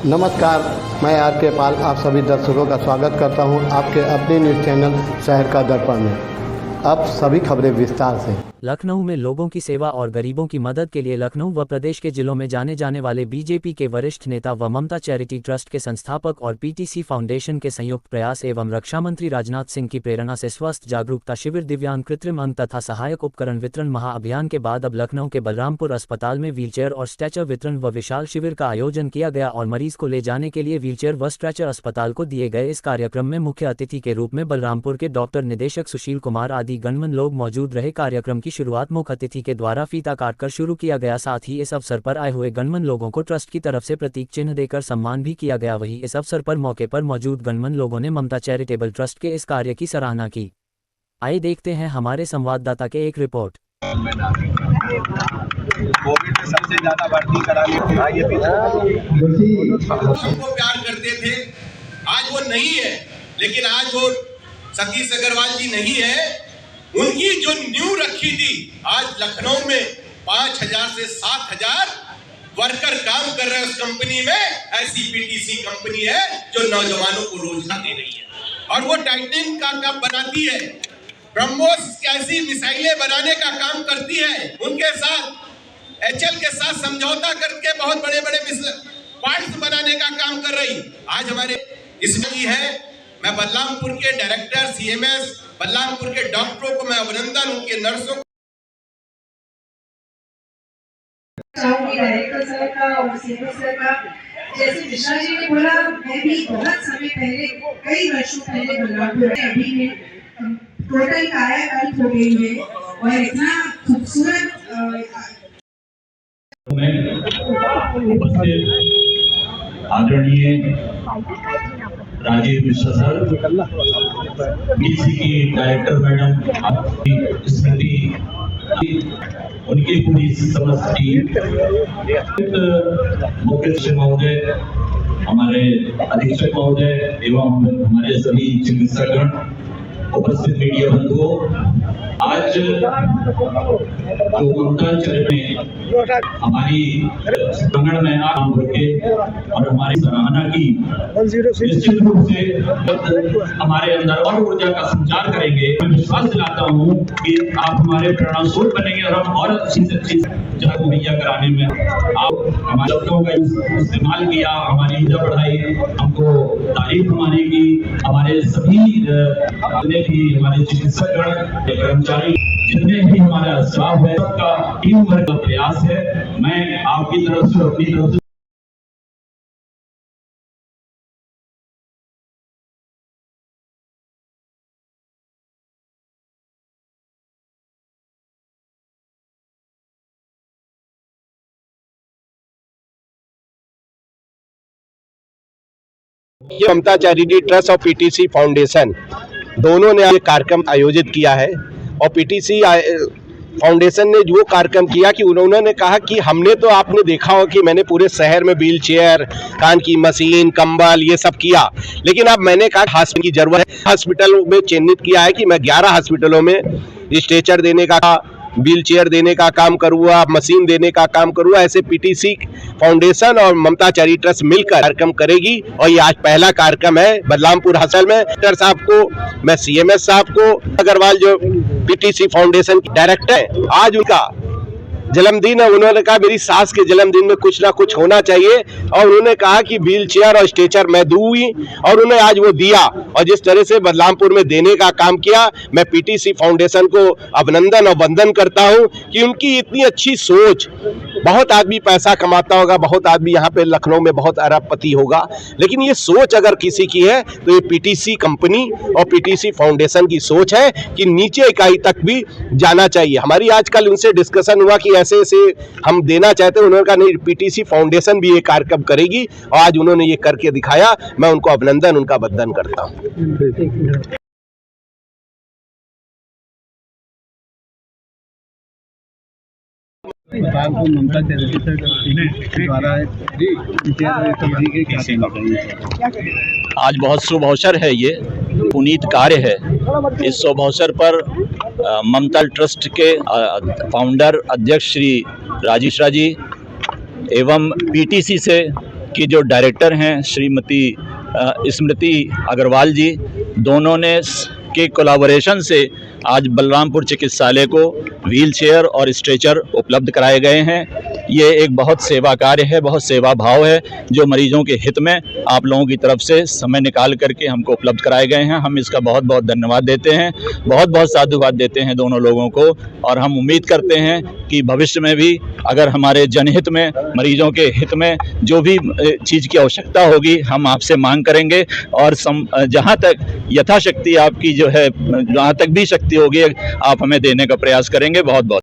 नमस्कार, मैं आर के पाल आप सभी दर्शकों का स्वागत करता हूं आपके अपने न्यूज़ चैनल शहर का दर्पण में। अब सभी खबरें विस्तार से। लखनऊ में लोगों की सेवा और गरीबों की मदद के लिए लखनऊ व प्रदेश के जिलों में जाने जाने वाले बीजेपी के वरिष्ठ नेता व ममता चैरिटी ट्रस्ट के संस्थापक और पीटीसी फाउंडेशन के संयुक्त प्रयास एवं रक्षा मंत्री राजनाथ सिंह की प्रेरणा से स्वस्थ जागरूकता शिविर, दिव्यांग कृत्रिम अंग तथा सहायक उपकरण वितरण महाअभियान के बाद अब लखनऊ के बलरामपुर अस्पताल में व्हीलचेयर और स्ट्रेचर वितरण व विशाल शिविर का आयोजन किया गया और मरीज को ले जाने के लिए व्हीलचेयर व स्ट्रेचर अस्पताल को दिए गए। इस कार्यक्रम में मुख्य अतिथि के रूप में बलरामपुर के डॉक्टर निदेशक सुशील कुमार आदि गणमान्य लोग मौजूद रहे। कार्यक्रम की शुरुआत मुख्य अतिथि के द्वारा फीता काटकर शुरू किया गया। साथ ही इस अवसर पर आए हुए गणमान्य लोगों को ट्रस्ट की तरफ से प्रतीक चिन्ह देकर सम्मान भी किया गया। वहीं इस अवसर पर मौके पर मौजूद गणमान्य लोगों ने ममता चैरिटेबल ट्रस्ट के इस कार्य की सराहना की। आइए देखते हैं हमारे संवाददाता के एक रिपोर्ट। कोविड में सबसे ज्यादा भर्ती कराने हमको प्यार करते थे, आज वो नहीं है। लेकिन आज वो सतीश अग्रवाल जी नहीं है। उनकी जो नींव रखी थी, आज लखनऊ में 5,000 से 7,000 वर्कर काम कर रहे हैं उस कंपनी में। ऐसी पीटीसी कंपनी है जो नौजवानों को रोजगार दे रही है और वो टाइटनिंग का काम बनाती है, ब्रह्मोस कैसी मिसाइलें बनाने का काम करती है। उनके साथ एचएल के साथ समझौता करके बहुत बड़े बड़े पार्ट्स बनाने का काम कर रही आज हमारे इसमें ही है। मैं बलरामपुर के डायरेक्टर सीएमएस, बलरामपुर के डॉक्टरों को मैं अभिनंदन, उनके नर्सों डायरेक्टर सर का और सीएमएस सर का, जैसे मिश्रा जी ने बोला, मैं भी बहुत समय पहले, कई वर्षों पहले बलरामपुर में, अभी में टोटल कायाकल्प हो गई है और इतना खूबसूरत आदरणीय राजीव मिश्रा सर, बीसी की डायरेक्टर मैडम स्मृति, उनकी पूरी समस्त टीम, मुख्य सचिव महोदय, हमारे अधीक्षक महोदय एवं हमारे सभी चिकित्सकगण, उपस्थित मीडिया बंधुओं, आज जो ममता चैरिटी हमारी प्रांगण में आम होके और हमारी सराहना की, निश्चित रूप से हमारे अंदर और ऊर्जा का संचार करेंगे। मैं विश्वास दिलाता हूँ कि आप हमारे प्रेरणा स्रोत बनेंगे और हम और अच्छी से अच्छी जगह मुहैया कराने में आप हमारे शब्दों का इस्तेमाल किया, हमारी ऊर्जा बढ़ाई, हमको तारीफ हमारी की, हमारे सभी जितने भी हमारे चिकित्सकगण, कर्मचारी, जितने भी हमारा स्टाफ है, सबका टीम वर्क का प्रयास है। मैं आपकी तरफ से, अपनी तरफ से ये ममता चैरिटी ट्रस्ट और पीटीसी फाउंडेशन दोनों ने ये कार्यक्रम आयोजित किया है। और पीटीसी फाउंडेशन ने जो कार्यक्रम किया कि उन्होंने कहा कि हमने तो आपने देखा हो कि मैंने पूरे शहर में व्हील चेयर, कान की मशीन, कंबल ये सब किया, लेकिन अब मैंने कहा हॉस्पिटल की जरूरत है। हॉस्पिटल में चिन्हित किया है कि मैं 11 हॉस्पिटलों में स्ट्रेचर देने का, व्हील चेयर देने का काम करूँगा, मशीन देने का काम करूँगा। ऐसे पीटीसी फाउंडेशन और ममता चैरिटी ट्रस्ट मिलकर कार्यक्रम करेगी और ये आज पहला कार्यक्रम है बलरामपुर हासिल में। डॉक्टर साहब को, मैं सीएमएस साहब को, अग्रवाल जो पीटीसी फाउंडेशन के डायरेक्टर है, आज उनका जन्मदिन है। उन्होंने कहा मेरी सास के जन्मदिन में कुछ ना कुछ होना चाहिए और उन्होंने कहा कि व्हील चेयर और स्ट्रेचर मैं दूंगी और उन्हें आज वो दिया। और जिस तरह से बलरामपुर में देने का काम किया, मैं पीटीसी फाउंडेशन को अभिनंदन और वंदन करता हूं कि उनकी इतनी अच्छी सोच। बहुत आदमी पैसा कमाता होगा, बहुत आदमी यहाँ पे लखनऊ में बहुत अरबपति होगा, लेकिन ये सोच अगर किसी की है तो ये पीटीसी कंपनी और पीटीसी फाउंडेशन की सोच है कि नीचे इकाई तक भी जाना चाहिए। हमारी आजकल उनसे डिस्कशन हुआ कि ऐसे ऐसे हम देना चाहते हैं। उन्होंने कहा नहीं, पीटीसी फाउंडेशन भी ये कार्यक्रम करेगी और आज उन्होंने ये करके दिखाया। मैं उनको अभिनंदन, उनका वंदन करता हूँ। ममता चैरिटी द्वारा आज बहुत शुभ अवसर है, ये पुनीत कार्य है। इस शुभ अवसर पर ममता ट्रस्ट के फाउंडर अध्यक्ष श्री राजेश जी एवं पीटीसी से कि जो डायरेक्टर हैं श्रीमती स्मृति अग्रवाल जी, दोनों ने के कोलैबोरेशन से आज बलरामपुर चिकित्सालय को व्हील चेयर और स्ट्रेचर उपलब्ध कराए गए हैं। ये एक बहुत सेवा कार्य है, बहुत सेवा भाव है जो मरीजों के हित में आप लोगों की तरफ से समय निकाल करके हमको उपलब्ध कराए गए हैं। हम इसका बहुत बहुत धन्यवाद देते हैं, बहुत बहुत साधुवाद देते हैं दोनों लोगों को, और हम उम्मीद करते हैं कि भविष्य में भी अगर हमारे जनहित में, मरीजों के हित में जो भी चीज़ की आवश्यकता होगी हम आपसे मांग करेंगे, और जहाँ तक यथाशक्ति आपकी जो है, जहाँ तक भी शक्ति होगी आप हमें देने का प्रयास करेंगे। बहुत बहुत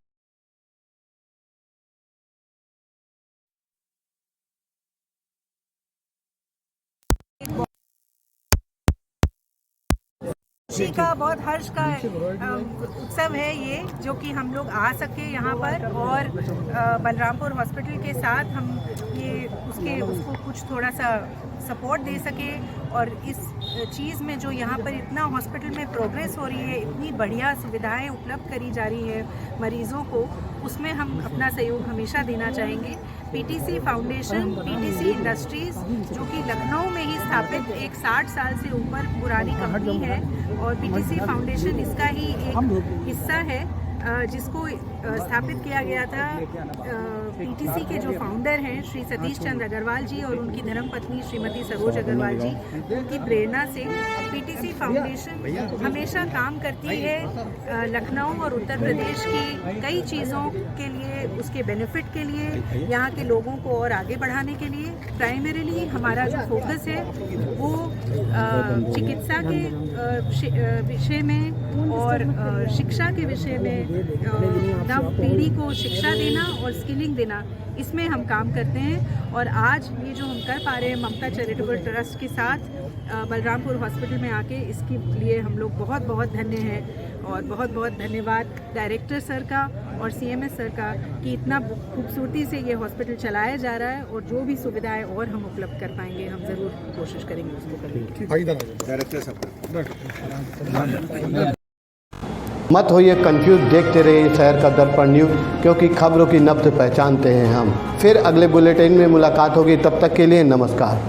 खुशी का, बहुत हर्ष का उत्सव है ये, जो कि हम लोग आ सके यहाँ पर और बलरामपुर हॉस्पिटल के साथ हम ये उसको कुछ थोड़ा सा सपोर्ट दे सके, और इस चीज़ में जो यहाँ पर इतना हॉस्पिटल में प्रोग्रेस हो रही है, इतनी बढ़िया सुविधाएं उपलब्ध करी जा रही है मरीज़ों को, उसमें हम अपना सहयोग हमेशा देना चाहेंगे। पीटीसी फाउंडेशन, पीटीसी इंडस्ट्रीज़, जो कि लखनऊ में ही स्थापित एक 60 साल से ऊपर पुरानी कंपनी है, और पीटीसी फाउंडेशन इसका ही एक हिस्सा है जिसको स्थापित किया गया था। पीटीसी के जो फाउंडर हैं श्री सतीश चंद्र अग्रवाल जी और उनकी धर्मपत्नी श्रीमती सरोज अग्रवाल जी, उनकी प्रेरणा से पीटीसी फाउंडेशन हमेशा काम करती है लखनऊ और उत्तर प्रदेश की कई चीज़ों के लिए, उसके बेनिफिट के लिए, यहाँ के लोगों को और आगे बढ़ाने के लिए। प्राइमरीली हमारा जो फोकस है वो चिकित्सा के विषय में और शिक्षा के विषय में, नव पीढ़ी को शिक्षा देना और स्किलिंग देना, इसमें हम काम करते हैं। और आज ये जो हम कर पा रहे हैं ममता चैरिटेबल ट्रस्ट के साथ बलरामपुर हॉस्पिटल में आके, इसके लिए हम लोग बहुत बहुत धन्य हैं, और बहुत बहुत धन्यवाद डायरेक्टर सर का और सीएमएस सर का कि इतना खूबसूरती से ये हॉस्पिटल चलाया जा रहा है, और जो भी सुविधाएं और हम उपलब्ध कर पाएंगे हम ज़रूर कोशिश करेंगे उसको करने। मत होइए कंफ्यूज, देखते रहिए शहर का दर्पण न्यूज़, क्योंकि खबरों की नब्ज पहचानते हैं हम। फिर अगले बुलेटिन में मुलाकात होगी, तब तक के लिए नमस्कार।